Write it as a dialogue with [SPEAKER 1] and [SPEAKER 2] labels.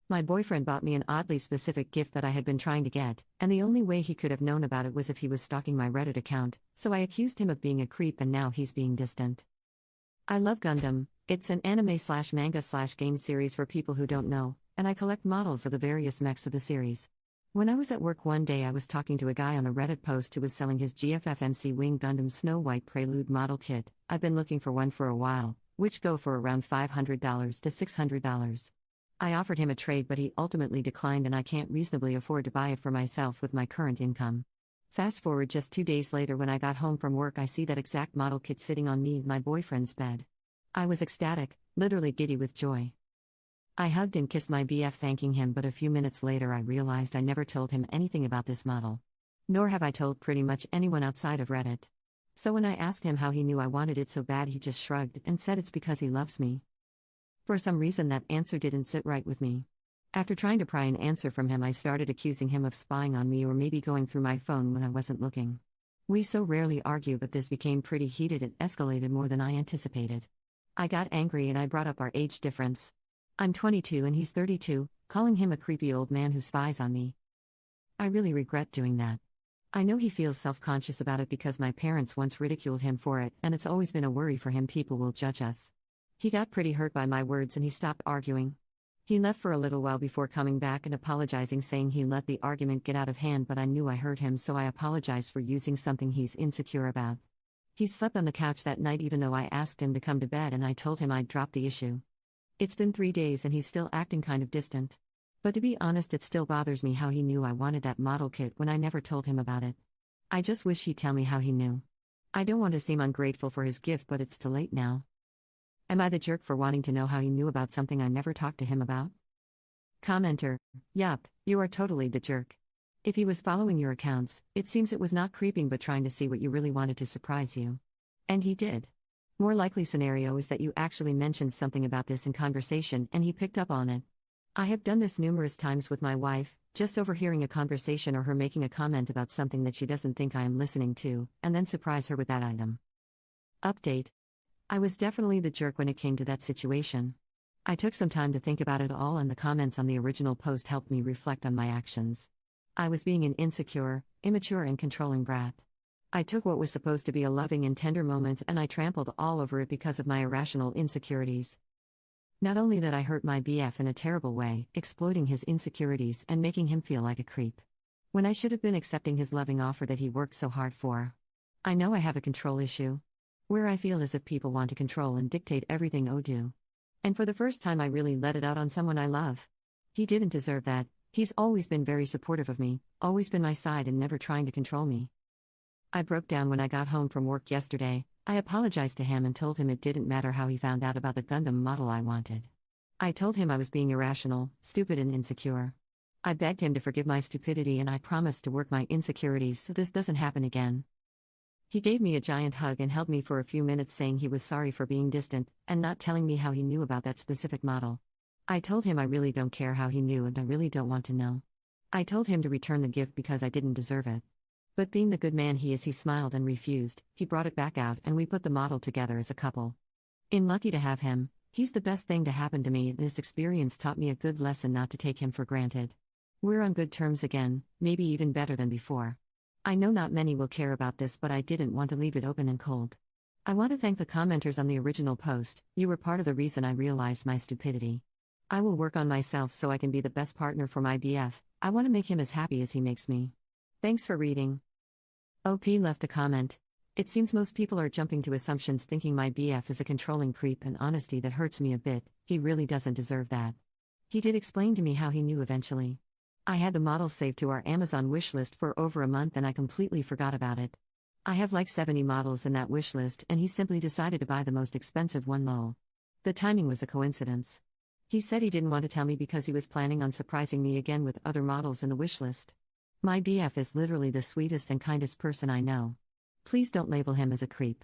[SPEAKER 1] My boyfriend bought me an oddly specific gift that I had been trying to get, and the only way he could have known about it was if he was stalking my Reddit account, so I accused him of being a creep and now he's being distant. I love Gundam. It's an anime/manga/game series for people who don't know, and I collect models of the various mechs of the series. When I was at work one day, I was talking to a guy on a Reddit post who was selling his GFFMC Wing Gundam Snow White Prelude model kit. I've been looking for one for a while, which go for around $500 to $600. I offered him a trade, but he ultimately declined, and I can't reasonably afford to buy it for myself with my current income. Fast forward just 2 days later, when I got home from work, I see that exact model kit sitting on me and my boyfriend's bed. I was ecstatic, literally giddy with joy. I hugged and kissed my BF, thanking him, but a few minutes later I realized I never told him anything about this model. Nor have I told pretty much anyone outside of Reddit. So when I asked him how he knew I wanted it so bad, he just shrugged and said it's because he loves me. For some reason, that answer didn't sit right with me. After trying to pry an answer from him, I started accusing him of spying on me or maybe going through my phone when I wasn't looking. We so rarely argue, but this became pretty heated and escalated more than I anticipated. I got angry and I brought up our age difference. I'm 22 and he's 32, calling him a creepy old man who spies on me. I really regret doing that. I know he feels self-conscious about it because my parents once ridiculed him for it, and it's always been a worry for him people will judge us. He got pretty hurt by my words and he stopped arguing. He left for a little while before coming back and apologizing, saying he let the argument get out of hand, but I knew I hurt him, so I apologized for using something he's insecure about. He slept on the couch that night even though I asked him to come to bed, and I told him I'd drop the issue. It's been 3 days and he's still acting kind of distant. But to be honest, it still bothers me how he knew I wanted that model kit when I never told him about it. I just wish he'd tell me how he knew. I don't want to seem ungrateful for his gift, but it's too late now. Am I the jerk for wanting to know how he knew about something I never talked to him about? Commenter: Yup, you are totally the jerk. If he was following your accounts, it seems it was not creeping but trying to see what you really wanted to surprise you. And he did. More likely scenario is that you actually mentioned something about this in conversation and he picked up on it. I have done this numerous times with my wife, just overhearing a conversation or her making a comment about something that she doesn't think I am listening to, and then surprise her with that item. Update: I was definitely the jerk when it came to that situation. I took some time to think about it all, and the comments on the original post helped me reflect on my actions. I was being an insecure, immature, and controlling brat. I took what was supposed to be a loving and tender moment and I trampled all over it because of my irrational insecurities. Not only that, I hurt my BF in a terrible way, exploiting his insecurities and making him feel like a creep, when I should have been accepting his loving offer that he worked so hard for. I know I have a control issue, where I feel as if people want to control and dictate everything I do. And for the first time I really let it out on someone I love. He didn't deserve that. He's always been very supportive of me, always been my side and never trying to control me. I broke down when I got home from work yesterday. I apologized to him and told him it didn't matter how he found out about the Gundam model I wanted. I told him I was being irrational, stupid and insecure. I begged him to forgive my stupidity and I promised to work my insecurities so this doesn't happen again. He gave me a giant hug and held me for a few minutes, saying he was sorry for being distant and not telling me how he knew about that specific model. I told him I really don't care how he knew and I really don't want to know. I told him to return the gift because I didn't deserve it. But being the good man he is, he smiled and refused. He brought it back out and we put the model together as a couple. I'm lucky to have him. He's the best thing to happen to me, and this experience taught me a good lesson not to take him for granted. We're on good terms again, maybe even better than before. I know not many will care about this, but I didn't want to leave it open and cold. I want to thank the commenters on the original post. You were part of the reason I realized my stupidity. I will work on myself so I can be the best partner for my BF. I want to make him as happy as he makes me. Thanks for reading. OP left a comment. It seems most people are jumping to assumptions thinking my BF is a controlling creep, and honesty that hurts me a bit. He really doesn't deserve that. He did explain to me how he knew eventually. I had the model saved to our Amazon wishlist for over a month and I completely forgot about it. I have like 70 models in that wishlist and he simply decided to buy the most expensive one lol. The timing was a coincidence. He said he didn't want to tell me because he was planning on surprising me again with other models in the wishlist. My BF is literally the sweetest and kindest person I know. Please don't label him as a creep.